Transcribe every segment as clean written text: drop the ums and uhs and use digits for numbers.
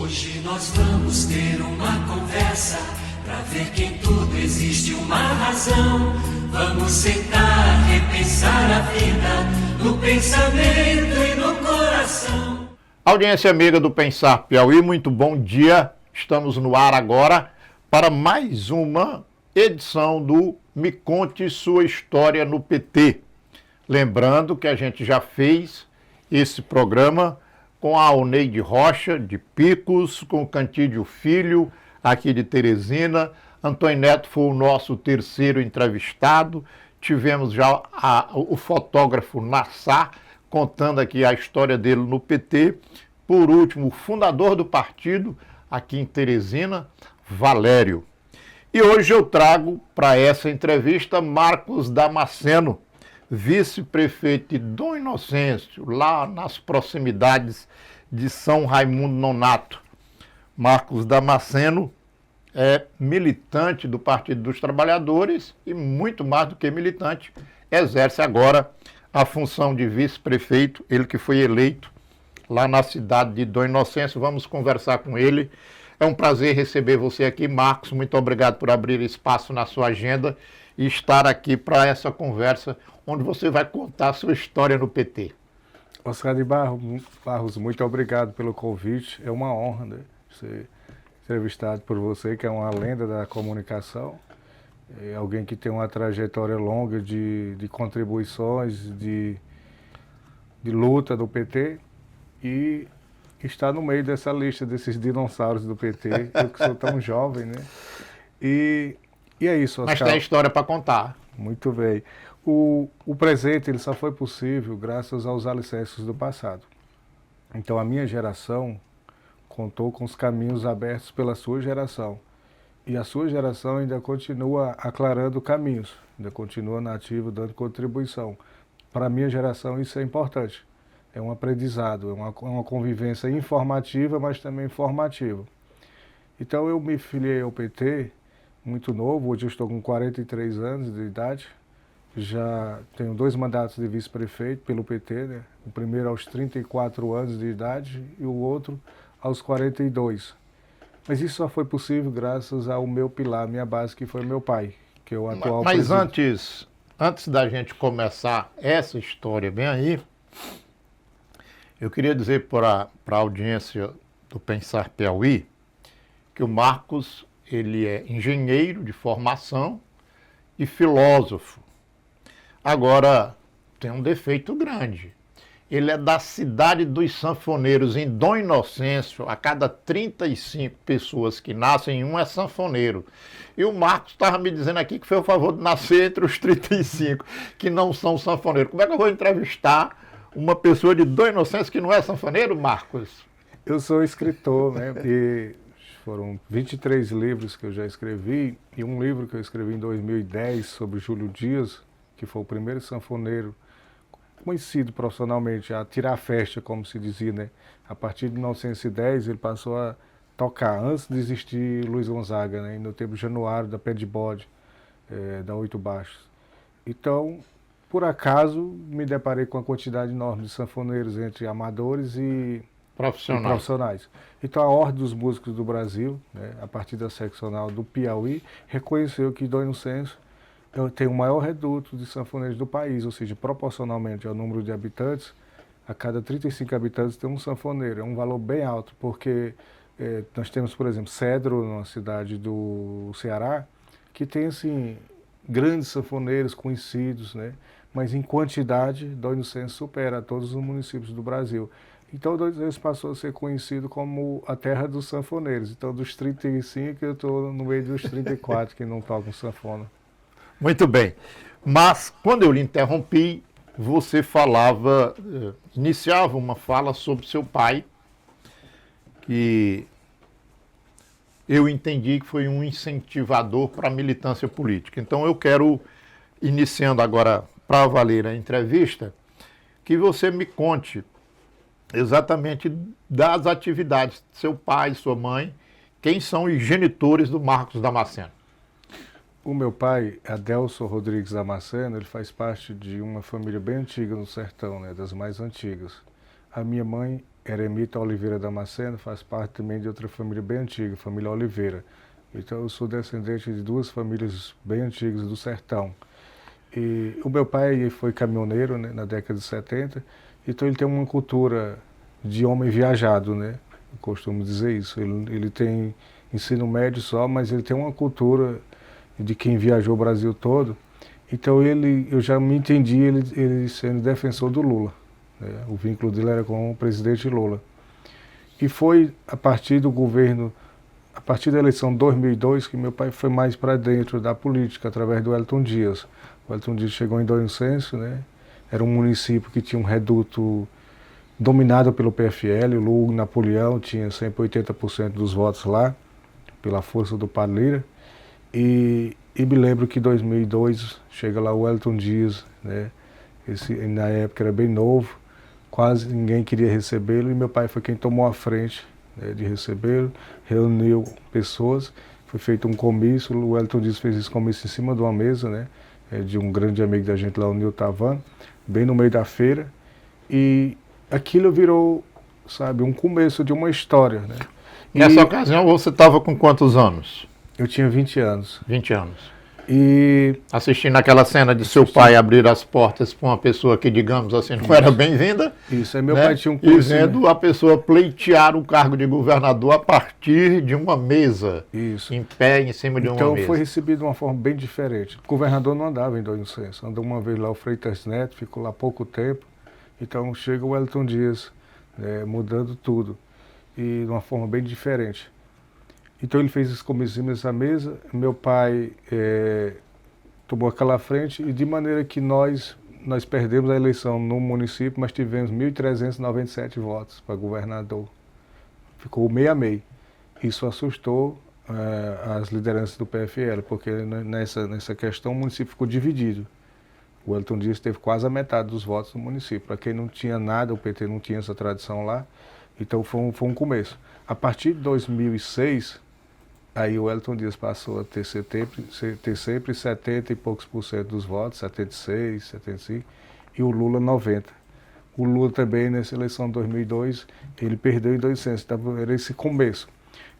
Hoje nós vamos ter uma conversa pra ver que em tudo existe uma razão. Vamos sentar, repensar a vida no pensamento e no coração. Audiência amiga do Pensar Piauí, muito bom dia. Estamos no ar agora para mais uma edição do Me Conte Sua História no PT. Lembrando que a gente já fez esse programa com a Oneide Rocha, de Picos, com o Cantídio Filho, aqui de Teresina. Antônio Neto foi o nosso terceiro entrevistado. Tivemos já o fotógrafo Nassar, contando aqui a história dele no PT. Por último, o fundador do partido, aqui em Teresina, Valério. E hoje eu trago para essa entrevista Marcos Damasceno, vice-prefeito de Dom Inocêncio, lá nas proximidades de São Raimundo Nonato. Marcos Damasceno é militante do Partido dos Trabalhadores e, muito mais do que militante, exerce agora a função de vice-prefeito, ele que foi eleito lá na cidade de Dom Inocêncio. Vamos conversar com ele. É um prazer receber você aqui, Marcos. Muito obrigado por abrir espaço na sua agenda e estar aqui para essa conversa, onde você vai contar a sua história no PT. Oscar de Barros, muito obrigado pelo convite. É uma honra, né, ser entrevistado por você, que é uma lenda da comunicação. É alguém que tem uma trajetória longa de contribuições, de luta do PT e está no meio dessa lista desses dinossauros do PT, eu que sou tão jovem, né? E é isso, Oscar. Mas tem história para contar. Muito bem. O presente ele só foi possível graças aos alicerces do passado. Então a minha geração contou com os caminhos abertos pela sua geração. E a sua geração ainda continua aclarando caminhos, ainda continua na ativa dando contribuição. Para a minha geração isso é importante. É um aprendizado, é uma convivência informativa, mas também formativa. Então eu me filiei ao PT muito novo, hoje eu estou com 43 anos de idade, já tenho 2 mandatos de vice-prefeito pelo PT, né? O primeiro aos 34 anos de idade e o outro aos 42. Mas isso só foi possível graças ao meu pilar, minha base, que foi meu pai, que é o atual presidente. Mas antes da gente começar essa história bem aí, eu queria dizer para a audiência do Pensar Piauí que o Marcos, ele é engenheiro de formação e filósofo. Agora, tem um defeito grande. Ele é da cidade dos sanfoneiros, em Dom Inocêncio. A cada 35 pessoas que nascem, um é sanfoneiro. E o Marcos estava me dizendo aqui que foi o favor de nascer entre os 35 que não são sanfoneiros. Como é que eu vou entrevistar uma pessoa de Dom Inocêncio que não é sanfoneiro, Marcos? Eu sou escritor, né? E foram 23 livros que eu já escrevi, e um livro que eu escrevi em 2010 sobre Júlio Dias, que foi o primeiro sanfoneiro conhecido profissionalmente a tirar a festa, como se dizia, né? A partir de 1910 ele passou a tocar, antes de existir Luiz Gonzaga, né? No tempo de Januário, da Pé de Bode, da Oito Baixos. Então, por acaso, me deparei com uma quantidade enorme de sanfoneiros entre amadores e profissionais. Então a Ordem dos Músicos do Brasil, né, a partir da seccional do Piauí, reconheceu que Dom Inocêncio tem o maior reduto de sanfoneiros do país, ou seja, proporcionalmente ao número de habitantes, a cada 35 habitantes tem um sanfoneiro. É um valor bem alto, porque nós temos, por exemplo, Cedro, numa cidade do Ceará, que tem assim grandes sanfoneiros conhecidos, né? Mas em quantidade, Dom Inocêncio supera todos os municípios do Brasil. Então, Dom Inocêncio passou a ser conhecido como a terra dos sanfoneiros. Então, dos 35, eu estou no meio dos 34 que não tocam sanfona. Muito bem. Mas, quando eu lhe interrompi, você falava, iniciava uma fala sobre seu pai, que eu entendi que foi um incentivador para a militância política. Então, eu quero, iniciando agora para valer a entrevista, que você me conte exatamente das atividades de seu pai, sua mãe, quem são os genitores do Marcos Damasceno. O meu pai, Adelson Rodrigues Damasceno, ele faz parte de uma família bem antiga no sertão, né, das mais antigas. A minha mãe Eremita Oliveira Damasceno faz parte também de outra família bem antiga, família Oliveira. Então eu sou descendente de duas famílias bem antigas do sertão. E o meu pai foi caminhoneiro, né, na década de 70, então ele tem uma cultura de homem viajado, né? Eu costumo dizer isso. Ele tem ensino médio só, mas ele tem uma cultura de quem viajou o Brasil todo. Então eu já me entendi ele sendo defensor do Lula, né? O vínculo dele era com o presidente Lula. E foi a partir do governo, a partir da eleição de 2002, que meu pai foi mais para dentro da política, através do Wellington Dias. O Wellington Dias chegou em Dom Inocêncio, né? Era um município que tinha um reduto dominado pelo PFL, o Lula Napoleão tinha sempre 80% dos votos lá, pela força do Padre. E me lembro que em 2002 chega lá o Wellington Dias, né? Na época era bem novo, quase ninguém queria recebê-lo, e meu pai foi quem tomou a frente, né, de recebê-lo, reuniu pessoas, foi feito um comício, o Wellington Dias fez esse comício em cima de uma mesa, né, de um grande amigo da gente lá, o Nil Tavan, bem no meio da feira, e aquilo virou, sabe, um começo de uma história, né. Nessa ocasião você estava com quantos anos? Eu tinha 20 anos. 20 anos. E assistindo aquela cena de seu pai abrir as portas para uma pessoa que, digamos assim, não era bem-vinda. Isso, aí meu né? pai tinha um E vendo a pessoa pleitear o cargo de governador a partir de uma mesa. Isso. Em pé, em cima de uma mesa. Então foi recebido de uma forma bem diferente. O governador não andava em Dom Inocêncio. Andou uma vez lá o Freitas Neto, ficou lá pouco tempo. Então chega o Wellington Dias, né, mudando tudo. E de uma forma bem diferente. Então ele fez esse comício nessa mesa, meu pai tomou aquela frente e de maneira que nós perdemos a eleição no município, mas tivemos 1.397 votos para governador. Ficou meio a meio. Isso assustou as lideranças do PFL, porque nessa questão o município ficou dividido. O Wellington Dias teve quase a metade dos votos no município. Para quem não tinha nada, o PT não tinha essa tradição lá, então foi um começo. A partir de 2006, aí o Wellington Dias passou a ter sempre 70 e poucos por cento dos votos, 76, 75, e o Lula 90. O Lula também, nessa eleição de 2002, ele perdeu em 200, então era esse começo.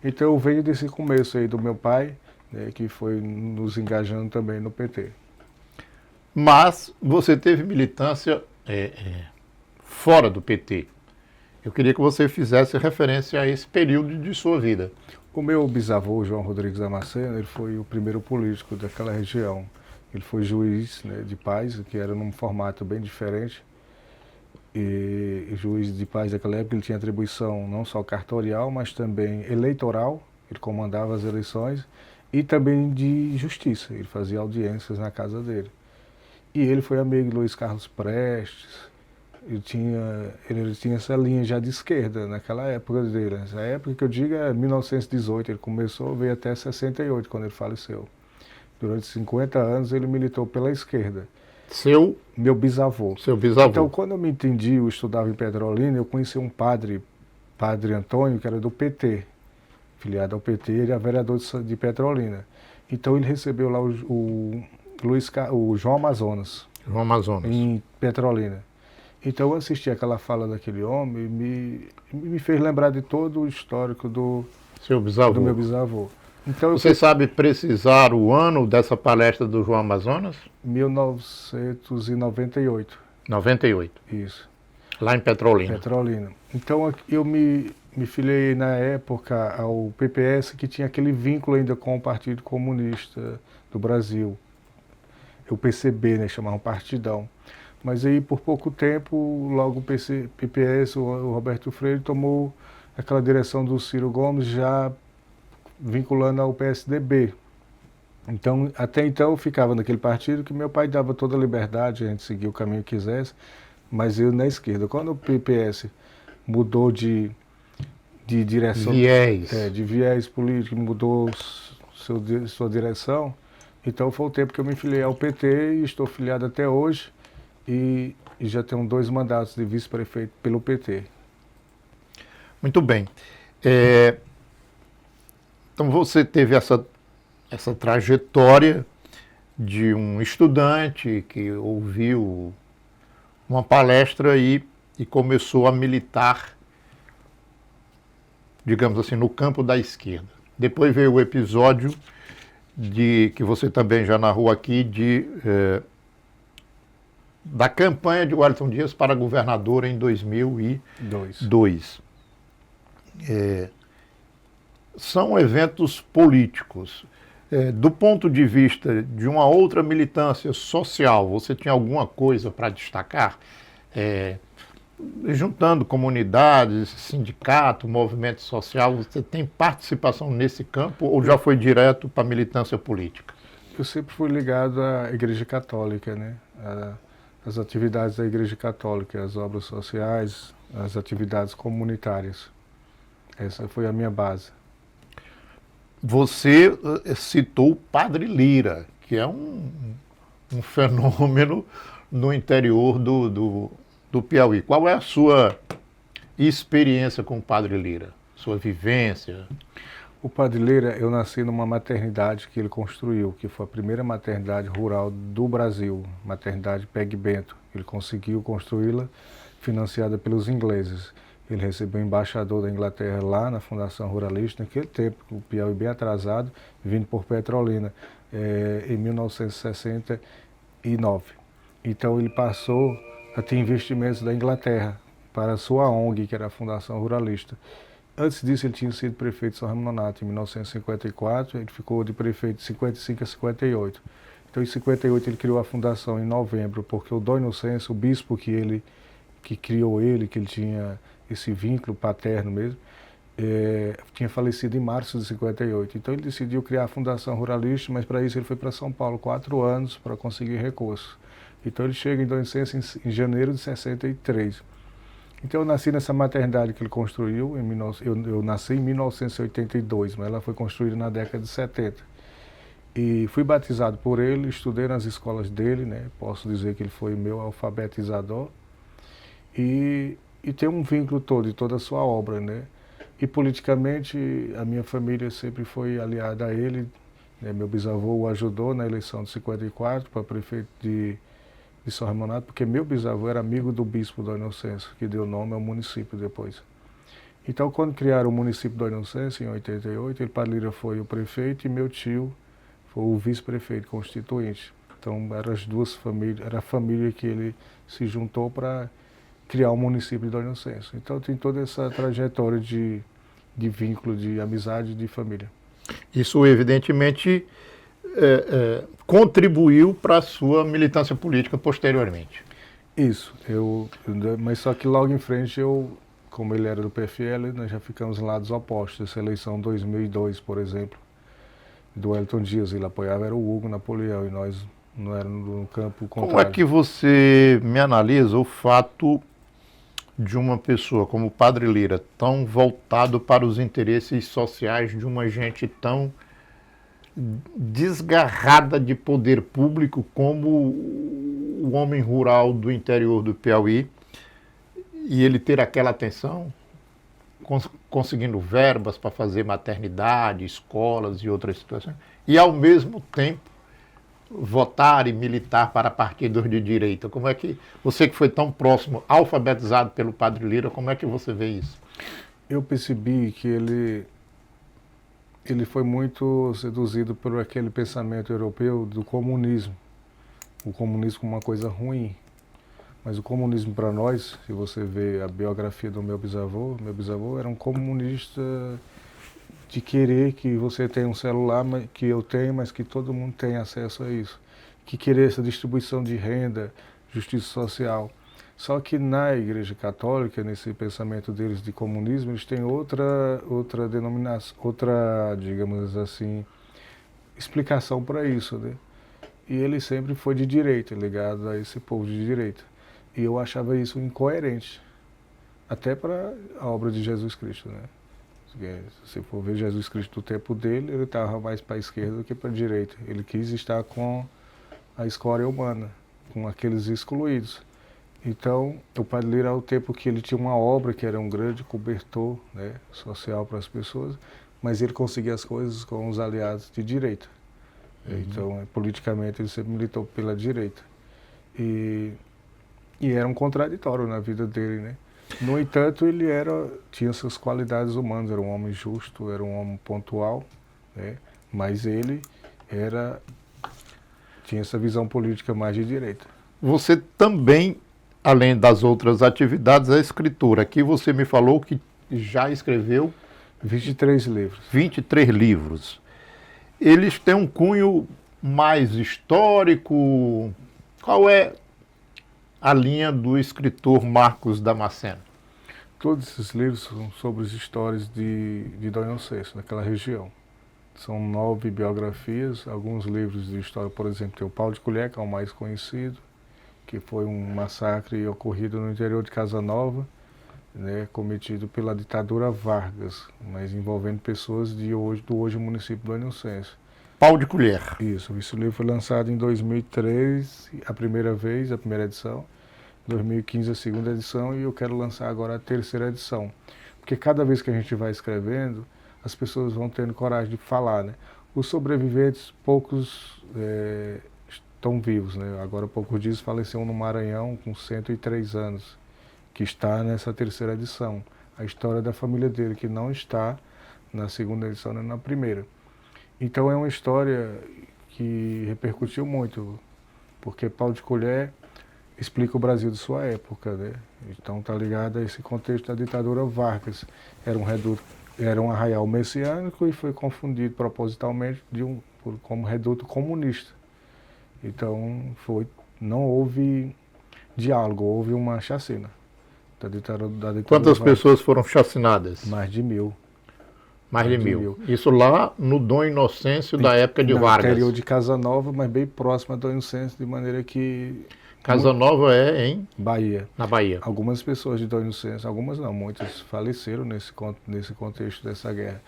Então eu venho desse começo aí do meu pai, né, que foi nos engajando também no PT. Mas você teve militância fora do PT. Eu queria que você fizesse referência a esse período de sua vida. O meu bisavô, João Rodrigues Damasceno, ele foi o primeiro político daquela região. Ele foi juiz, né, de paz, que era num formato bem diferente. E juiz de paz daquela época, ele tinha atribuição não só cartorial, mas também eleitoral. Ele comandava as eleições e também de justiça. Ele fazia audiências na casa dele. E ele foi amigo de Luiz Carlos Prestes. Ele tinha essa linha já de esquerda naquela época dele. Essa época que eu digo é 1918, ele começou, veio até 68, quando ele faleceu. Durante 50 anos ele militou pela esquerda. Meu bisavô. Seu bisavô. Então, quando eu me entendi, eu estudava em Petrolina, eu conheci um padre Antônio, que era do PT, filiado ao PT, ele era vereador de Petrolina. Então ele recebeu lá o João Amazonas. João Amazonas. Em Petrolina. Então eu assisti aquela fala daquele homem e me fez lembrar de todo o histórico do meu bisavô. Então, você sabe precisar o ano dessa palestra do João Amazonas? 1998. 98. Isso. Lá em Petrolina. Petrolina. Então eu me filiei na época ao PPS, que tinha aquele vínculo ainda com o Partido Comunista do Brasil. O PCB, né, chamavam Partidão. Mas aí, por pouco tempo, logo o PPS, o Roberto Freire, tomou aquela direção do Ciro Gomes, já vinculando ao PSDB. Então, até então, eu ficava naquele partido que meu pai dava toda a liberdade, a gente seguir o caminho que quisesse, mas eu na esquerda. Quando o PPS mudou de direção... de viés político, mudou sua direção, então foi o tempo que eu me filiei ao PT e estou filiado até hoje. E já tenho 2 mandatos de vice-prefeito pelo PT. Muito bem. Então você teve essa trajetória de um estudante que ouviu uma palestra e começou a militar digamos assim, no campo da esquerda. Depois veio o episódio que você também já narrou aqui, da campanha de Wellington Dias para governador em 2002. São eventos políticos. Do ponto de vista de uma outra militância social, você tinha alguma coisa para destacar? Juntando comunidades, sindicato, movimento social, você tem participação nesse campo ou já foi direto para a militância política? Eu sempre fui ligado à Igreja Católica, né? As atividades da Igreja Católica, as obras sociais, as atividades comunitárias. Essa foi a minha base. Você citou o Padre Lira, que é um fenômeno no interior do Piauí. Qual é a sua experiência com o Padre Lira? Sua vivência? O Padre Lira, eu nasci numa maternidade que ele construiu, que foi a primeira maternidade rural do Brasil, maternidade Peg Bento. Ele conseguiu construí-la, financiada pelos ingleses. Ele recebeu embaixador da Inglaterra lá na Fundação Ruralista, naquele tempo, o Piauí bem atrasado, vindo por Petrolina, em 1969. Então ele passou a ter investimentos da Inglaterra para a sua ONG, que era a Fundação Ruralista. Antes disso, ele tinha sido prefeito de São Raimundo Nonato, em 1954, ele ficou de prefeito de 55 a 58. Então, em 58, ele criou a fundação em novembro, porque o Dom Inocêncio, o bispo que criou ele, que ele tinha esse vínculo paterno mesmo, tinha falecido em março de 58. Então, ele decidiu criar a Fundação Ruralista, mas para isso ele foi para São Paulo 4 anos para conseguir recursos. Então, ele chega em Dom Inocêncio em janeiro de 63. Então eu nasci nessa maternidade que ele construiu, eu nasci em 1982, mas ela foi construída na década de 70. E fui batizado por ele, estudei nas escolas dele, né? Posso dizer que ele foi meu alfabetizador. E tem um vínculo todo, de toda a sua obra, né? E politicamente a minha família sempre foi aliada a ele, né? Meu bisavô o ajudou na eleição de 54 para prefeito de São Raimundo Nonato, porque meu bisavô era amigo do bispo Dom Inocêncio, que deu nome ao município depois. Então, quando criaram o município de Dom Inocêncio, em 88, ele, Padre Lira, foi o prefeito e meu tio foi o vice-prefeito constituinte. Então, eram as duas famílias, era a família que ele se juntou para criar o município de Dom Inocêncio. Então, tem toda essa trajetória de vínculo, de amizade, de família. Isso, evidentemente, contribuiu para a sua militância política posteriormente. Isso, mas só que logo em frente como ele era do PFL, nós já ficamos em lados opostos. Essa eleição 2002, por exemplo, do Wellington Dias, ele apoiava era o Hugo Napoleão e nós não éramos no campo contrário. Como é que você me analisa o fato de uma pessoa como o Padre Lira, tão voltado para os interesses sociais de uma gente tão desgarrada de poder público como o homem rural do interior do Piauí, e ele ter aquela atenção, conseguindo verbas para fazer maternidade, escolas e outras situações, e ao mesmo tempo votar e militar para partidos de direita? Como é que você, que foi tão próximo, alfabetizado pelo Padre Lira, como é que você vê isso? Eu percebi que ele foi muito seduzido por aquele pensamento europeu do comunismo. O comunismo como uma coisa ruim. Mas o comunismo para nós, se você vê a biografia do meu bisavô era um comunista de querer que você tenha um celular que eu tenho, mas que todo mundo tenha acesso a isso. Que querer essa distribuição de renda, justiça social. Só que na Igreja Católica, nesse pensamento deles de comunismo, eles têm outra denominação, digamos assim, explicação para isso, né? E ele sempre foi de direita, ligado a esse povo de direita. E eu achava isso incoerente, até para a obra de Jesus Cristo, né? Se você for ver Jesus Cristo do tempo dele, ele estava mais para a esquerda do que para a direita. Ele quis estar com a escória humana, com aqueles excluídos. Então, o Padre Lira, ao tempo que ele tinha uma obra que era um grande cobertor, né, social para as pessoas, mas ele conseguia as coisas com os aliados de direita. Então, politicamente, ele sempre militou pela direita. E era um contraditório na vida dele, né? No entanto, tinha suas qualidades humanas, era um homem justo, era um homem pontual, né? Mas ele tinha essa visão política mais de direita. Você também, além das outras atividades, é escritor. Aqui você me falou que já escreveu 23 livros. 23 livros. Eles têm um cunho mais histórico. Qual é a linha do escritor Marcos Damasceno? Todos esses livros são sobre as histórias de Dom Inocêncio, daquela região. São 9 biografias, alguns livros de história, por exemplo, tem o Pau de Colher, que é o mais conhecido, que foi um massacre ocorrido no interior de Casanova, né, cometido pela ditadura Vargas, mas envolvendo pessoas do hoje município do Inocêncio. Pau de Colher. Isso, esse livro foi lançado em 2003, a primeira edição, 2015 a segunda edição, e eu quero lançar agora a terceira edição. Porque cada vez que a gente vai escrevendo, as pessoas vão tendo coragem de falar, né? Os sobreviventes, poucos estão vivos, né? Agora, há poucos dias, faleceu um no Maranhão com 103 anos, que está nessa terceira edição. A história da família dele, que não está na segunda edição nem na primeira. Então é uma história que repercutiu muito, porque Pau de Colher explica o Brasil de sua época, né? Então está ligado a esse contexto da ditadura Vargas. Era um arraial messiânico e foi confundido propositalmente como reduto comunista. Então não houve diálogo, houve uma chacina da ditadura Quantas Vargas. pessoas foram chacinadas? Mais de 1000. Mais de 1000. Isso lá no Dom Inocêncio da época de No Vargas. interior de Casanova, mas bem próximo a Dom Inocêncio, de maneira que... Casanova é em? Bahia. Na Bahia. Algumas pessoas de Dom Inocêncio, algumas não, muitas faleceram nesse contexto dessa guerra.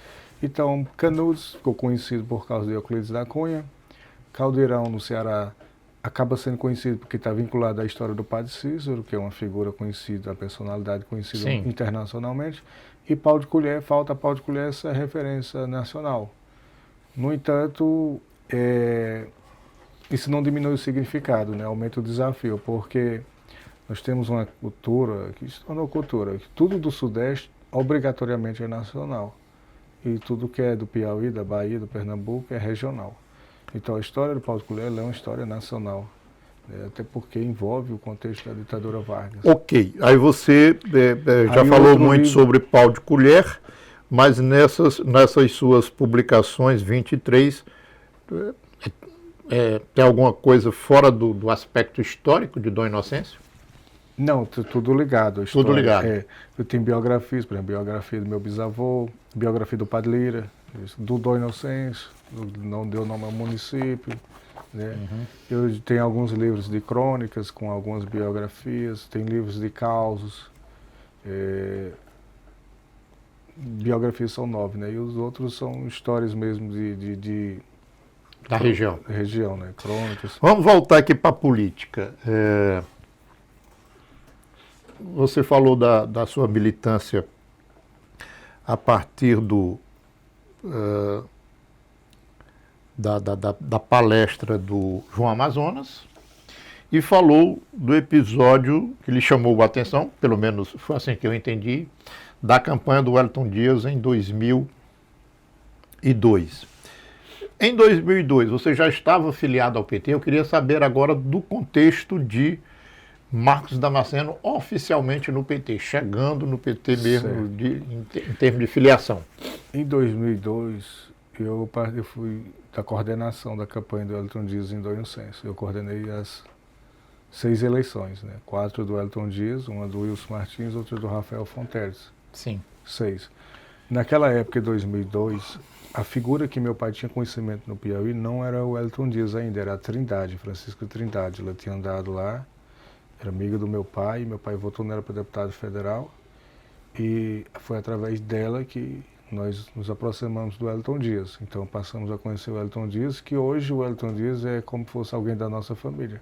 Então, Canudos ficou conhecido por causa de Euclides da Cunha. Caldeirão, no Ceará, acaba sendo conhecido porque está vinculado à história do Padre Cícero, que é uma figura conhecida, a personalidade conhecida Sim. internacionalmente. E Pau de Colher, falta Pau de Colher essa referência nacional. No entanto, isso não diminui o significado, né? Aumenta o desafio, porque nós temos uma cultura, que se tornou cultura, que tudo do Sudeste obrigatoriamente é nacional. E tudo que é do Piauí, da Bahia, do Pernambuco é regional. Então a história do Pau de Colher é uma história nacional, né? Até porque envolve o contexto da ditadura Vargas. Ok, aí você já falou muito sobre Pau de Colher, mas nessas suas publicações 23, tem alguma coisa fora do aspecto histórico de Dom Inocêncio? Não, tudo ligado. Tudo ligado. Eu tenho biografias, por exemplo, biografia do meu bisavô, biografia do Padre Lira, do Dom Inocêncio, não deu nome ao município, né? Uhum. Eu tenho alguns livros de crônicas com algumas biografias, tem livros de causos. Biografias são 9, né? E os outros são histórias mesmo da região. Região, né? Crônicas. Vamos voltar aqui para a política. Você falou da sua militância a partir da palestra do João Amazonas e falou do episódio que lhe chamou a atenção, pelo menos foi assim que eu entendi, da campanha do Wellington Dias em 2002. Em 2002, você já estava afiliado ao PT. Eu queria saber agora do contexto de Marcos Damasceno oficialmente no PT, chegando no PT mesmo em termos de filiação. Em 2002, eu fui da coordenação da campanha do Wellington Dias em Dom Inocêncio. Eu coordenei as 6 eleições, né? 4 do Wellington Dias, uma do Wilson Martins, outra do Rafael Fonteles. Sim. 6. Naquela época, em 2002, a figura que meu pai tinha conhecimento no Piauí não era o Wellington Dias ainda, era a Trindade, Francisca Trindade. Ela tinha andado lá, era amiga do meu pai votou nela para deputado federal, e foi através dela que nós nos aproximamos do Wellington Dias. Então passamos a conhecer o Wellington Dias, que hoje o Wellington Dias é como se fosse alguém da nossa família.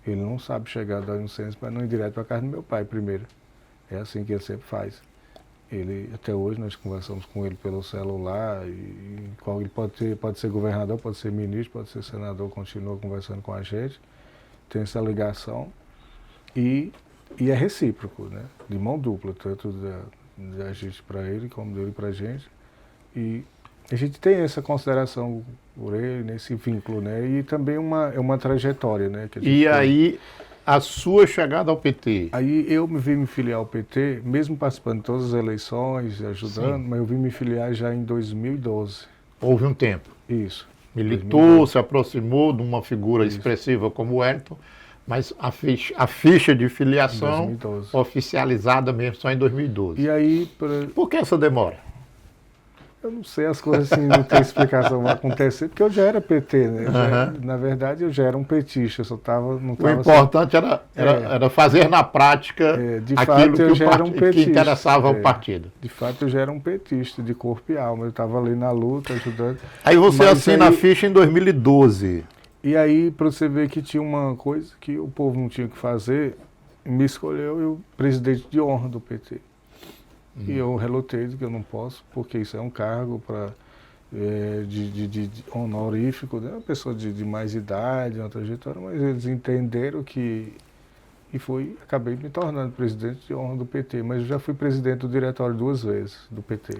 Ele não sabe chegar da Inocêncio para não ir direto para a casa do meu pai primeiro. É assim que ele sempre faz. Até hoje nós conversamos com ele pelo celular, ele pode ser governador, pode ser ministro, pode ser senador, continua conversando com a gente, tem essa ligação. E E é recíproco, né? De mão dupla, tanto da gente para ele como dele para a gente. E a gente tem essa consideração por ele, nesse vínculo, né? E também é uma trajetória, né? Que a gente E tem. aí, a sua chegada ao PT? Aí eu me vim me filiar ao PT, mesmo participando de todas as eleições, ajudando, mas eu vim me filiar já em 2012. Houve um tempo. Isso. Militou, 2012. se aproximou de uma figura Isso. expressiva como o Wellington, mas a ficha de filiação 2012. oficializada mesmo só em 2012. E aí, Por que essa demora? eu não sei, as coisas assim não tem explicação vai acontecer, porque eu já era PT, né? Na verdade, eu já era um petista, eu só não O tava importante era fazer na prática de aquilo fato, eu que, já era um que petista. interessava ao partido. De fato, eu já era um petista, de corpo e alma. Eu estava ali na luta, ajudando. Aí você Mas assina a aí- ficha em 2012. E aí, para você ver que tinha uma coisa que o povo não tinha o que fazer, me escolheu eu presidente de honra do PT. E eu relutei que eu não posso, porque isso é um cargo de honorífico, né? Uma pessoa de mais idade, uma trajetória, mas eles entenderam que... acabei me tornando presidente de honra do PT, mas eu já fui presidente do diretório 2 vezes, do PT.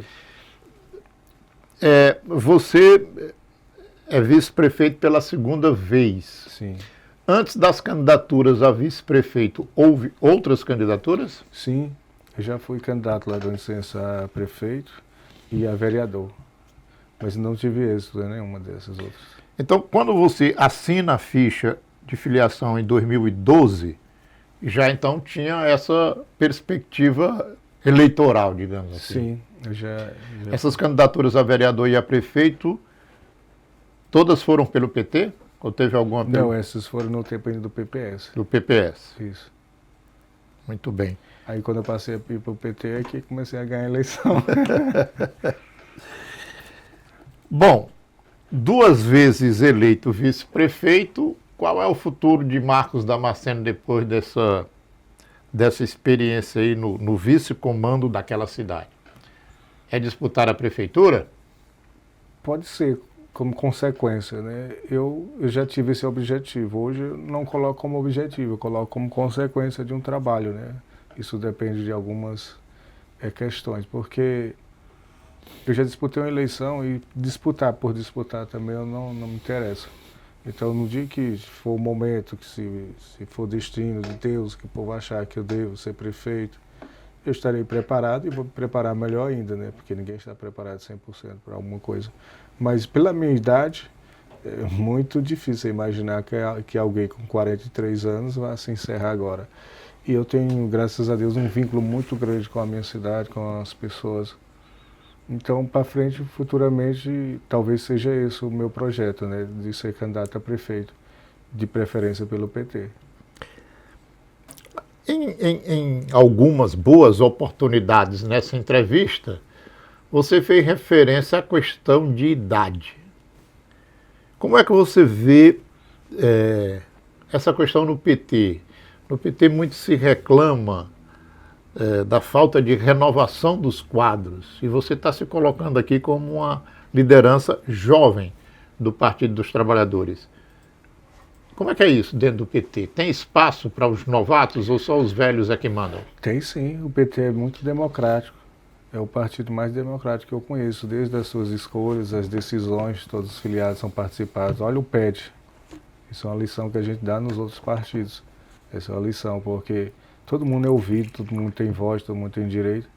Você é vice-prefeito pela segunda vez. Sim. Antes das candidaturas a vice-prefeito, houve outras candidaturas? Sim, eu já fui candidato lá da licença a prefeito e a vereador, mas não tive êxito em nenhuma dessas outras. Então, quando você assina a ficha de filiação em 2012, já então tinha essa perspectiva eleitoral, digamos assim. Sim, eu já Essas candidaturas a vereador e a prefeito, todas foram pelo PT? Ou teve alguma Não, essas foram no tempo ainda do PPS. do PPS? Isso. Muito bem. Aí quando eu passei a ir para o PT é que comecei a ganhar a eleição. Bom, 2 vezes eleito vice-prefeito, qual é o futuro de Marcos Damasceno depois dessa experiência aí no vice-comando daquela cidade? É disputar a prefeitura? Pode ser, como consequência, né? Eu já tive esse objetivo. Hoje eu não coloco como objetivo, eu coloco como consequência de um trabalho, né? Isso depende de algumas questões, porque eu já disputei uma eleição e disputar por disputar também eu não me interessa. Então, no dia que for o momento, que se for destino de Deus, que o povo achar que eu devo ser prefeito, eu estarei preparado e vou me preparar melhor ainda, né? Porque ninguém está preparado 100% para alguma coisa. Mas pela minha idade, é muito difícil imaginar que alguém com 43 anos vá se encerrar agora. E eu tenho, graças a Deus, um vínculo muito grande com a minha cidade, com as pessoas. Então, para frente, futuramente, talvez seja esse o meu projeto, né? De ser candidato a prefeito, de preferência pelo PT. Em algumas boas oportunidades nessa entrevista, você fez referência à questão de idade. Como é que você vê essa questão no PT? No PT muito se reclama da falta de renovação dos quadros, e você está se colocando aqui como uma liderança jovem do Partido dos Trabalhadores. Como é que é isso dentro do PT? Tem espaço para os novatos ou só os velhos é que mandam? Tem sim, o PT é muito democrático. É o partido mais democrático que eu conheço, desde as suas escolhas, as decisões, todos os filiados são participados. Olha o PED, isso é uma lição que a gente dá nos outros partidos. Essa é uma lição, porque todo mundo é ouvido, todo mundo tem voz, todo mundo tem direito.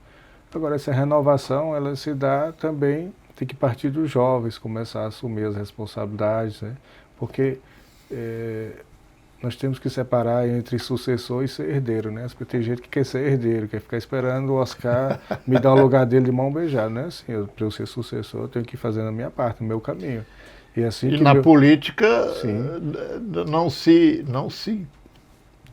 Agora, essa renovação, ela se dá também, tem que partir dos jovens, começar a assumir as responsabilidades, né? Porque nós temos que separar entre sucessor e ser herdeiro, né? Porque tem gente que quer ser herdeiro, quer ficar esperando o Oscar me dar o lugar dele de mão beijada, né? Assim, para eu ser sucessor, eu tenho que ir fazendo a minha parte, o meu caminho. E assim E que na política não se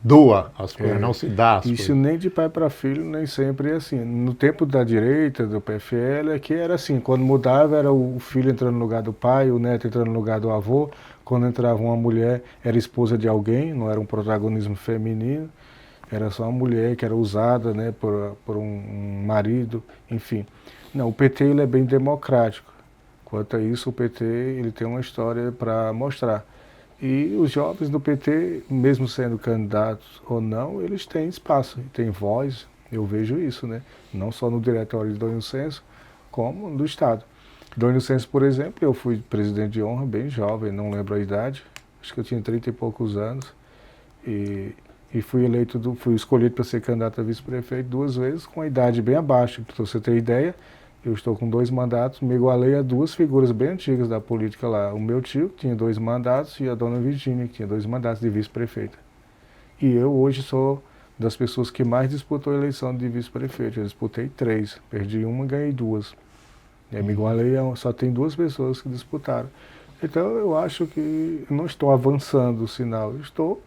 doa as coisas, não se dá as isso coisas. nem de pai para filho, nem sempre é assim. No tempo da direita, do PFL, é que era assim, quando mudava era o filho entrando no lugar do pai, o neto entrando no lugar do avô, quando entrava uma mulher era esposa de alguém, não era um protagonismo feminino, era só uma mulher que era usada, né, por um marido, enfim. Não, o PT ele é bem democrático. Quanto a isso, o PT ele tem uma história para mostrar. E os jovens do PT, mesmo sendo candidatos ou não, eles têm espaço, têm voz. Eu vejo isso, né? Não só no diretório de Dom Inocêncio, como no Estado. Dom Inocêncio, por exemplo, eu fui presidente de honra bem jovem, não lembro a idade, acho que eu tinha 30 e poucos anos, e fui escolhido para ser candidato a vice-prefeito 2 vezes, com a idade bem abaixo. Para você ter ideia, eu estou com 2 mandatos, me igualei a 2 figuras bem antigas da política lá. O meu tio, que tinha 2 mandatos, e a dona Virgínia, que tinha 2 mandatos de vice-prefeita. E eu hoje sou das pessoas que mais disputou a eleição de vice-prefeito. Eu disputei 3, perdi uma e ganhei 2. Me igualei, só tem 2 pessoas que disputaram. Então eu acho que eu não estou avançando o sinal, eu estou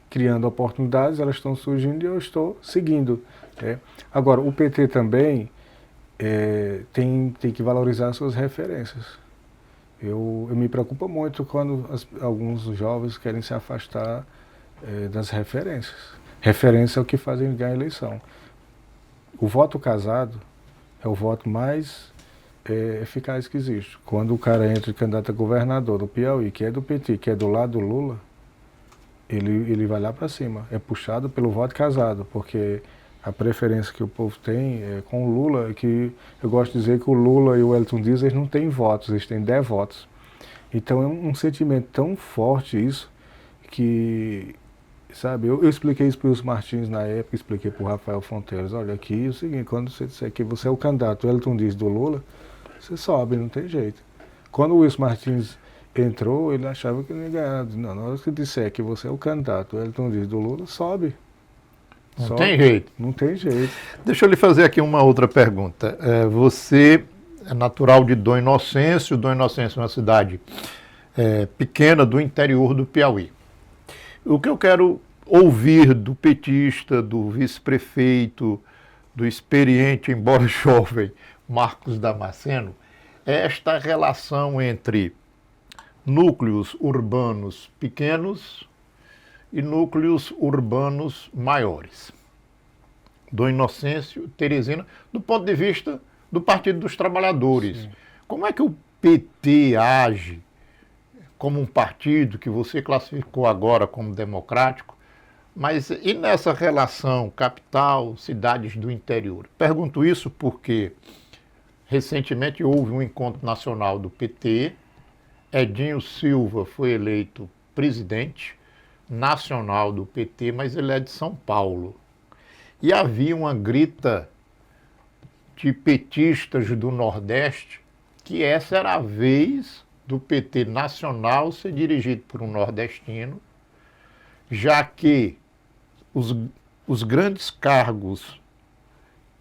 criando oportunidades, elas estão surgindo e eu estou seguindo. Agora, o PT também tem que valorizar suas referências. Eu me preocupo muito quando alguns jovens querem se afastar das referências. Referência é o que fazem ganhar a eleição. O voto casado é o voto mais eficaz que existe. Quando o cara entra de candidato a governador do Piauí, que é do PT, que é do lado do Lula, ele vai lá para cima. É puxado pelo voto casado, porque a preferência que o povo tem com o Lula, que eu gosto de dizer que o Lula e o Wellington Dias, eles não têm votos, eles têm 10 votos. Então é um sentimento tão forte isso, que, sabe, eu expliquei isso para os Martins na época, expliquei para o Rafael Fonteiros, olha, aqui é o seguinte, quando você disser que você é o candidato Wellington Dias do Lula, você sobe, não tem jeito. Quando o Wilson Martins entrou, ele achava que não ia ganhar. Não, na hora que disser que você é o candidato Wellington Dias do Lula, sobe. Não tem jeito. Não tem jeito. Deixa eu lhe fazer aqui uma outra pergunta. Você é natural de Dom Inocêncio. Dom Inocêncio é uma cidade pequena do interior do Piauí. O que eu quero ouvir do petista, do vice-prefeito, do experiente, embora jovem, Marcos Damasceno, é esta relação entre núcleos urbanos pequenos e núcleos urbanos maiores. Dom Inocêncio, Teresina, do ponto de vista do Partido dos Trabalhadores. Sim. Como é que o PT age como um partido que você classificou agora como democrático, mas e nessa relação capital, cidades do interior? Pergunto isso porque recentemente houve um encontro nacional do PT, Edinho Silva foi eleito presidente nacional do PT, mas ele é de São Paulo. E havia uma grita de petistas do Nordeste que essa era a vez do PT nacional ser dirigido por um nordestino, já que os grandes cargos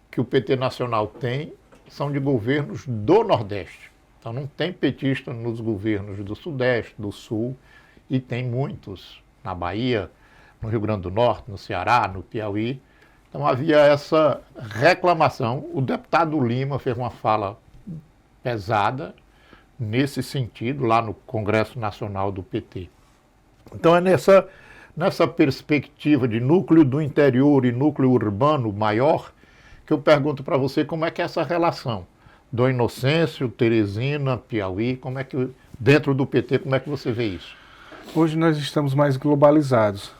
que o PT nacional tem são de governos do Nordeste. Então não tem petista nos governos do Sudeste, do Sul, e tem muitos na Bahia, no Rio Grande do Norte, no Ceará, no Piauí. Então havia essa reclamação. O deputado Lima fez uma fala pesada nesse sentido, lá no Congresso Nacional do PT. Então é nessa perspectiva de núcleo do interior e núcleo urbano maior que eu pergunto para você como é que é essa relação. Dom Inocêncio, Teresina, Piauí, como é que, dentro do PT, como é que você vê isso? Hoje nós estamos mais globalizados.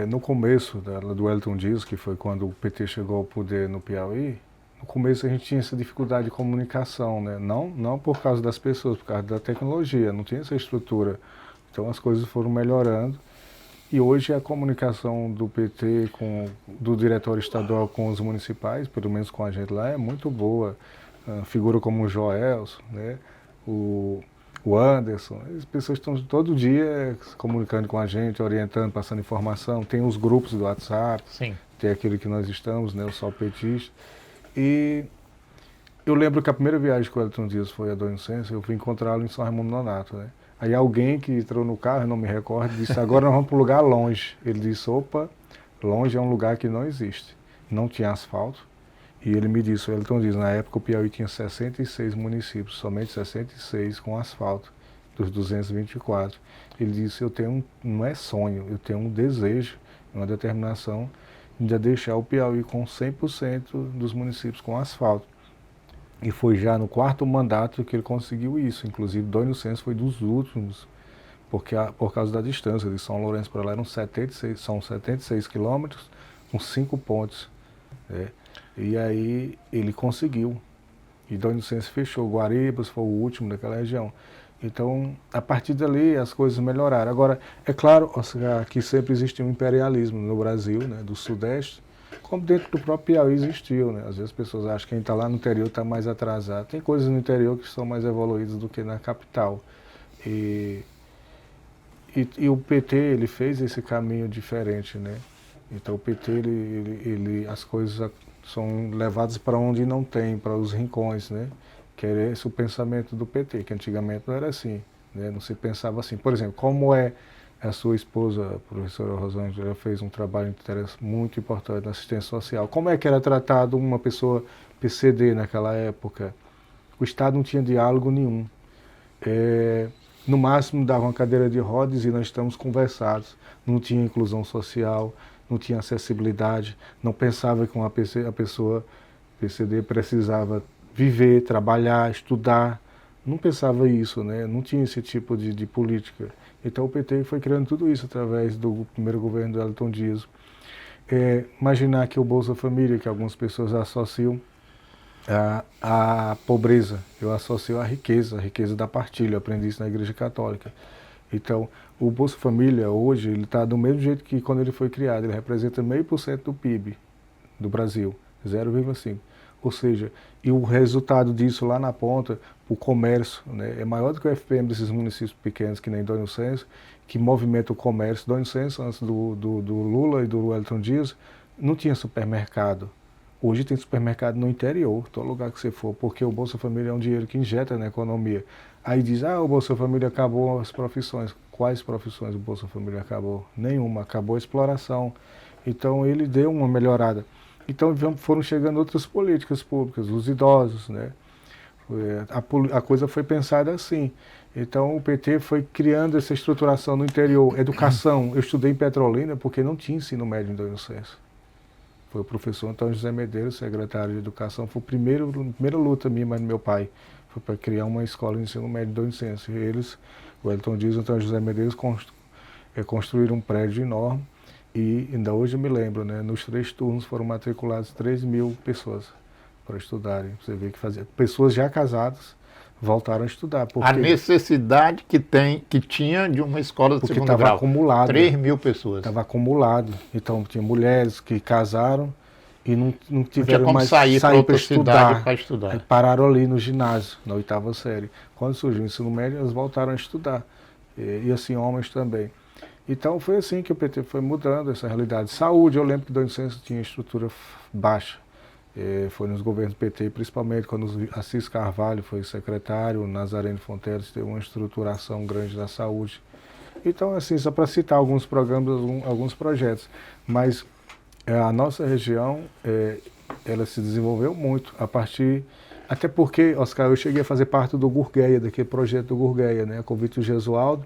No começo do Wellington Dias, que foi quando o PT chegou ao poder no Piauí, no começo a gente tinha essa dificuldade de comunicação, né? Não por causa das pessoas, por causa da tecnologia, não tinha essa estrutura. Então as coisas foram melhorando. E hoje a comunicação do PT, do diretório estadual com os municipais, pelo menos com a gente lá, é muito boa. Figura como o Joelson, né? O Anderson, as pessoas estão todo dia se comunicando com a gente, orientando, passando informação. Tem os grupos do WhatsApp, sim, tem aquele que nós estamos, né? O Sol Petista. E eu lembro que a primeira viagem que o Wellington Dias foi a Dom Inocêncio, eu fui encontrá-lo em São Raimundo Nonato, né? Aí alguém que entrou no carro, não me recordo, disse, agora nós vamos para um lugar longe. Ele disse, opa, longe é um lugar que não existe. Não tinha asfalto. E ele me disse, o Wellington Dias, na época o Piauí tinha 66 municípios, somente 66 com asfalto, dos 224. Ele disse, não é sonho, eu tenho um desejo, uma determinação de deixar o Piauí com 100% dos municípios com asfalto. E foi já no 4º mandato que ele conseguiu isso. Inclusive, Dom Inocêncio foi dos últimos por causa da distância. De São Lourenço para lá são 76 quilômetros, com 5 pontes. Né? E aí ele conseguiu. E Dom Inocêncio fechou. Guaribas foi o último daquela região. Então, a partir dali, as coisas melhoraram. Agora, é claro, Oscar, que sempre existiu um imperialismo no Brasil, né, do Sudeste, como dentro do próprio Piauí existiu. Né? Às vezes as pessoas acham que quem está lá no interior está mais atrasado. Tem coisas no interior que são mais evoluídas do que na capital. E o PT, ele fez esse caminho diferente, né? Então, o PT, as coisas são levadas para onde não tem, para os rincões, né? Que era esse o pensamento do PT, que antigamente não era assim, né? Não se pensava assim. Por exemplo, como é a sua esposa, a professora Rosângela, fez um trabalho muito importante na assistência social. Como é que era tratado uma pessoa PCD naquela época? O Estado não tinha diálogo nenhum. No máximo dava uma cadeira de rodas e nós estamos conversados. Não tinha inclusão social, não tinha acessibilidade, não pensava que a pessoa PCD precisava viver, trabalhar, estudar. Não pensava isso, né? Não tinha esse tipo de política. Então o PT foi criando tudo isso através do primeiro governo do Wellington Dias. Imaginar que o Bolsa Família, que algumas pessoas associam a pobreza, eu associo a riqueza da partilha, eu aprendi isso na Igreja Católica. Então, o Bolsa Família hoje, ele está do mesmo jeito que quando ele foi criado, ele representa 0,5% do PIB do Brasil, 0,5%. Ou seja, e o resultado disso lá na ponta, o comércio, né, é maior do que o FPM desses municípios pequenos, que nem Dom Inocêncio, que movimenta o comércio. Dom Inocêncio, antes do Lula e do Wellington Dias, não tinha supermercado. Hoje tem supermercado no interior, todo lugar que você for, porque o Bolsa Família é um dinheiro que injeta na economia. Aí diz, o Bolsa Família acabou as profissões. Quais profissões o Bolsa Família acabou? Nenhuma, acabou a exploração. Então ele deu uma melhorada. Então foram chegando outras políticas públicas, os idosos, né? A coisa foi pensada assim. Então o PT foi criando essa estruturação no interior. Educação, eu estudei em Petrolina porque não tinha ensino médio em Dom Inocêncio. Foi o professor Antônio José Medeiros, secretário de Educação, foi a primeira luta minha, mas do meu pai. Foi para criar uma escola de ensino médio em Dom Inocêncio. E eles, o Wellington Dias e o Antônio José Medeiros, construíram um prédio enorme. E ainda hoje eu me lembro, né, nos 3 turnos foram matriculadas 3.000 pessoas para estudarem. Você vê que pessoas já casadas voltaram a estudar. A necessidade que tinha de uma escola de segundo grau. Porque estava acumulado. 3.000 pessoas. Estava acumulado. Então tinha mulheres que casaram e não tiveram como mais sair para outra cidade para estudar. Aí pararam ali no ginásio, na 8ª série. Quando surgiu o ensino médio, elas voltaram a estudar. E assim, homens também. Então foi assim que o PT foi mudando essa realidade. Saúde, eu lembro que Dom Inocêncio tinha estrutura baixa. Foi nos governos PT, principalmente quando Assis Carvalho foi secretário, Nazareno Fonteles teve uma estruturação grande da saúde. Então, assim, só para citar alguns programas, alguns projetos. Mas a nossa região, ela se desenvolveu muito a partir... Até porque, Oscar, eu cheguei a fazer parte do Gurgueia, daquele projeto do Gurgueia, né, com o Vitor Gesualdo.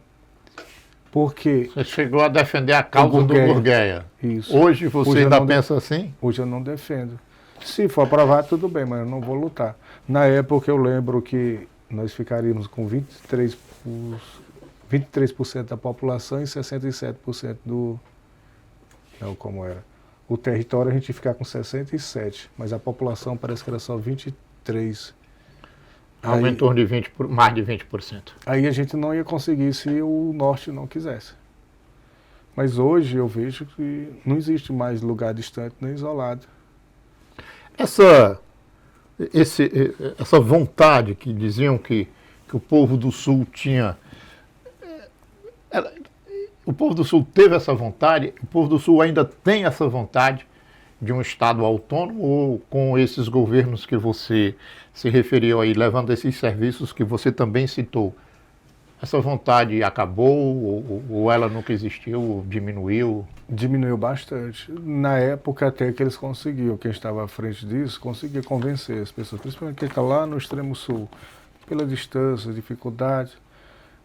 Porque você chegou a defender a causa do Gurgueia. Isso. Hoje você ainda pensa assim? Hoje eu não defendo. Se for aprovado, tudo bem, mas eu não vou lutar. Na época eu lembro que nós ficaríamos com 23% da população e 67% do... Não, como era? O território a gente ia ficar com 67%, mas a população parece que era só 23%. Algo em torno de mais de 20%. Aí a gente não ia conseguir se o norte não quisesse. Mas hoje eu vejo que não existe mais lugar distante nem isolado. Essa vontade que diziam que o povo do Sul tinha... O povo do Sul teve essa vontade, o povo do Sul ainda tem essa vontade de um Estado autônomo, ou com esses governos que você se referiu aí, levando esses serviços que você também citou, essa vontade acabou ou ela nunca existiu, ou diminuiu? Diminuiu bastante. Na época até que eles conseguiam, quem estava à frente disso, conseguia convencer as pessoas, principalmente quem está lá no extremo sul, pela distância, dificuldade.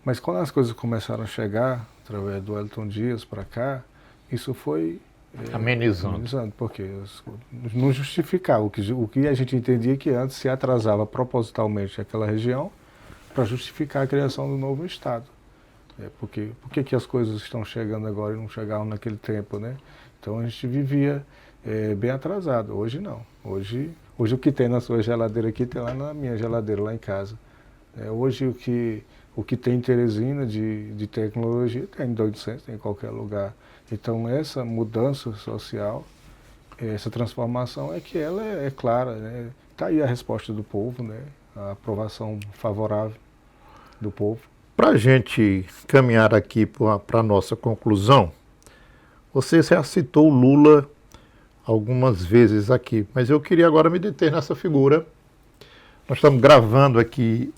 Mas quando as coisas começaram a chegar, através do Wellington Dias para cá, isso foi... amenizando, porque não justificava. O que a gente entendia que antes se atrasava propositalmente aquela região para justificar a criação do novo Estado. Por que que as coisas estão chegando agora e não chegavam naquele tempo, né? Então a gente vivia bem atrasado. Hoje não. Hoje o que tem na sua geladeira aqui tem lá na minha geladeira, lá em casa. Hoje o que tem em Teresina de tecnologia tem em 800, tem em qualquer lugar. Então essa mudança social, essa transformação é que ela é clara, né? Está aí a resposta do povo, né? A aprovação favorável do povo. Para a gente caminhar aqui para a nossa conclusão, você já citou o Lula algumas vezes aqui, mas eu queria agora me deter nessa figura. Nós estamos gravando aqui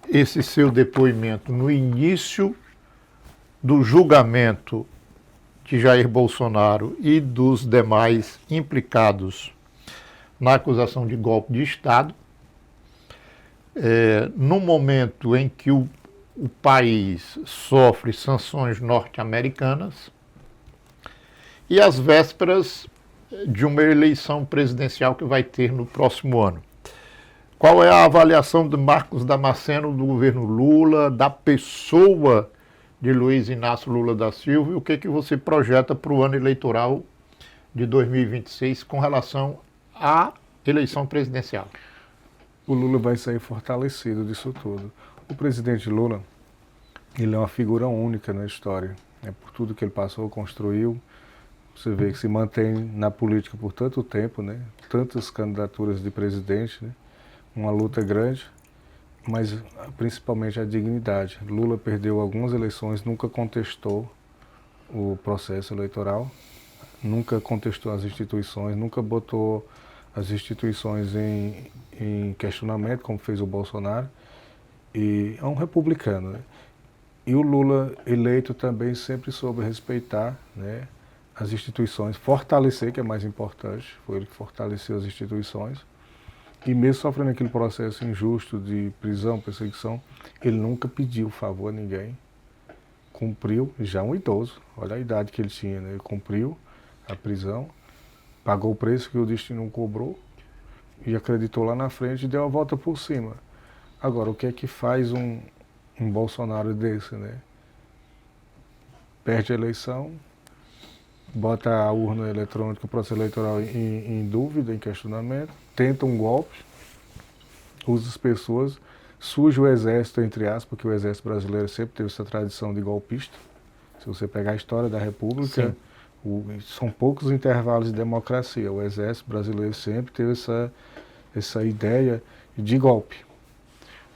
esse seu depoimento no início do julgamento de Jair Bolsonaro e dos demais implicados na acusação de golpe de Estado, no momento em que o país sofre sanções norte-americanas e às vésperas de uma eleição presidencial que vai ter no próximo ano. Qual é a avaliação de Marcos Damasceno do governo Lula, da pessoa de Luiz Inácio Lula da Silva, e o que você projeta para o ano eleitoral de 2026 com relação à eleição presidencial? O Lula vai sair fortalecido disso tudo. O presidente Lula, ele é uma figura única na história. Por tudo que ele passou, construiu. Você vê que se mantém na política por tanto tempo, né? Tantas candidaturas de presidente, né? Uma luta grande, mas principalmente a dignidade. Lula perdeu algumas eleições, nunca contestou o processo eleitoral, nunca contestou as instituições, nunca botou as instituições em questionamento, como fez o Bolsonaro, e é um republicano, né? E o Lula eleito também sempre soube respeitar, né, as instituições, fortalecer, que é mais importante, foi ele que fortaleceu as instituições, e mesmo sofrendo aquele processo injusto de prisão, perseguição, ele nunca pediu favor a ninguém, cumpriu, já um idoso, olha a idade que ele tinha, né? Ele cumpriu a prisão, pagou o preço que o destino cobrou e acreditou lá na frente e deu a volta por cima. Agora, o que é que faz um Bolsonaro desse, né? Perde a eleição, bota a urna eletrônica, o processo eleitoral em dúvida, em questionamento, tenta um golpe, usa as pessoas, surge o exército, entre aspas, porque o exército brasileiro sempre teve essa tradição de golpista. Se você pegar a história da República, são poucos intervalos de democracia. O exército brasileiro sempre teve essa ideia de golpe.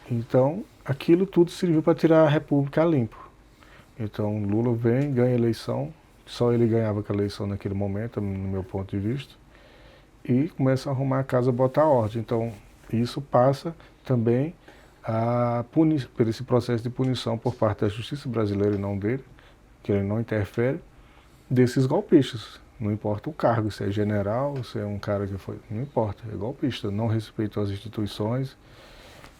Então, aquilo tudo serviu para tirar a República a limpo. Então, Lula vem, ganha a eleição, só ele ganhava aquela eleição naquele momento, no meu ponto de vista, e começa a arrumar a casa, botar a ordem. Então, isso passa também por esse processo de punição por parte da justiça brasileira e não dele, que ele não interfere, desses golpistas. Não importa o cargo, se é general, se é um cara que foi... Não importa, é golpista, não respeitou as instituições,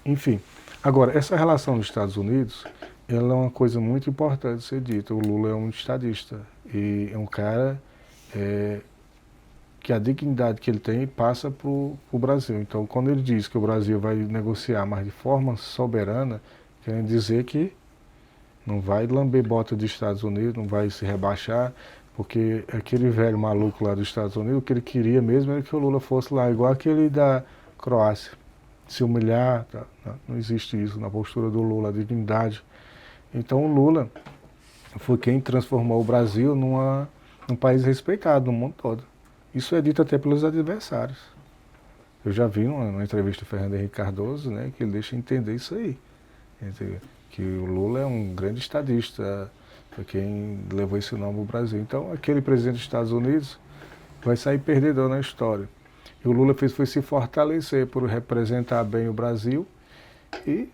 enfim. Agora, essa relação dos Estados Unidos, ela é uma coisa muito importante de ser dita. O Lula é um estadista e é um cara que a dignidade que ele tem passa para o Brasil. Então, quando ele diz que o Brasil vai negociar, mas de forma soberana, quer dizer que não vai lamber bota dos Estados Unidos, não vai se rebaixar, porque aquele velho maluco lá dos Estados Unidos, o que ele queria mesmo era que o Lula fosse lá, igual aquele da Croácia, se humilhar, tá? Não existe isso na postura do Lula, a dignidade. Então o Lula foi quem transformou o Brasil num país respeitado no mundo todo. Isso é dito até pelos adversários. Eu já vi numa entrevista do Fernando Henrique Cardoso, né, que ele deixa entender isso aí. Que o Lula é um grande estadista, foi quem levou esse nome ao Brasil. Então aquele presidente dos Estados Unidos vai sair perdedor na história. E o Lula foi se fortalecer por representar bem o Brasil e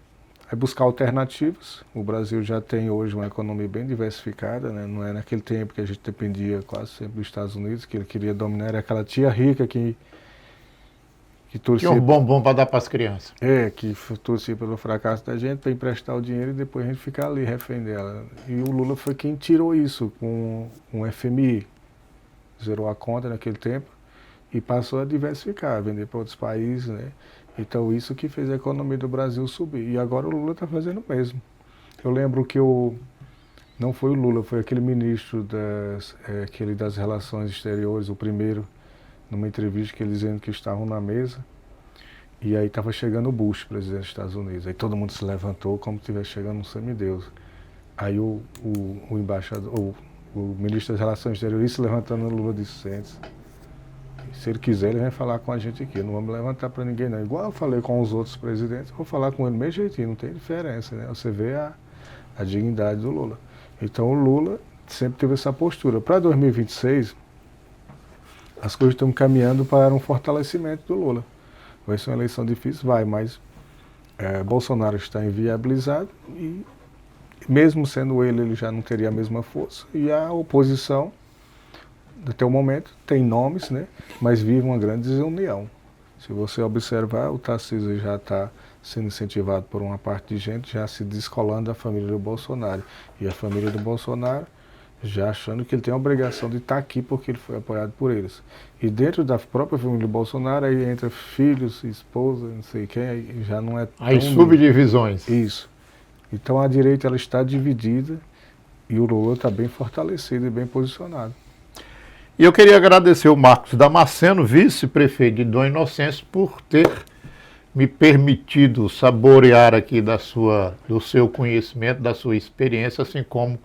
buscar alternativas. O Brasil já tem hoje uma economia bem diversificada, né? Não é naquele tempo que a gente dependia quase sempre dos Estados Unidos, que ele queria dominar, era aquela tia rica que torcia... Tinha um bombom para dar para as crianças. Que torcia pelo fracasso da gente, para emprestar o dinheiro e depois a gente ficar ali refém dela. E o Lula foi quem tirou isso com um FMI, zerou a conta naquele tempo, e passou a diversificar, vender para outros países, né? Então isso que fez a economia do Brasil subir. E agora o Lula está fazendo o mesmo. Eu lembro que Não foi o Lula, foi aquele ministro aquele das Relações Exteriores, o primeiro, numa entrevista que ele dizendo que estavam na mesa. E aí estava chegando o Bush, presidente dos Estados Unidos. Aí todo mundo se levantou como se estivesse chegando um semideus. Aí o embaixador, o ministro das Relações Exteriores se levantando, o Lula disse: sente-se. Se ele quiser, ele vem falar com a gente aqui. Não vamos levantar para ninguém, não. Igual eu falei com os outros presidentes, eu vou falar com ele do mesmo jeitinho, não tem diferença, né? Você vê a dignidade do Lula. Então o Lula sempre teve essa postura. Para 2026, as coisas estão caminhando para um fortalecimento do Lula. Vai ser uma eleição difícil, mas Bolsonaro está inviabilizado e, mesmo sendo ele já não teria a mesma força. E a oposição, até o momento, tem nomes, né? Mas vive uma grande desunião. Se você observar, o Tarcísio já está sendo incentivado por uma parte de gente, já se descolando da família do Bolsonaro. E a família do Bolsonaro já achando que ele tem a obrigação de estar aqui porque ele foi apoiado por eles. E dentro da própria família do Bolsonaro, aí entra filhos, esposa, não sei quem, aí já não é tão... Aí subdivisões. Isso. Então a direita ela está dividida e o Lula está bem fortalecido e bem posicionado. E eu queria agradecer o Marcos Damasceno, vice-prefeito de Dom Inocêncio, por ter me permitido saborear aqui do seu conhecimento, da sua experiência, assim como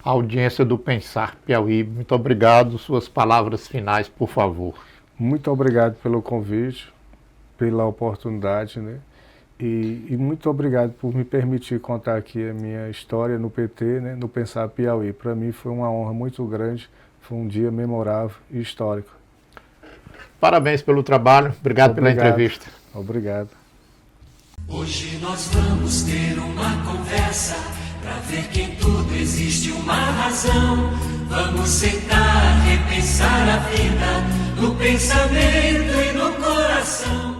a audiência do Pensar Piauí. Muito obrigado. Suas palavras finais, por favor. Muito obrigado pelo convite, pela oportunidade, né? E muito obrigado por me permitir contar aqui a minha história no PT, né? No Pensar Piauí. Para mim foi uma honra muito grande, foi um dia memorável e histórico. Parabéns pelo trabalho. Obrigado pela entrevista. Obrigado. Hoje nós vamos ter uma conversa pra ver que em tudo existe uma razão. Vamos sentar, repensar a vida no pensamento e no coração.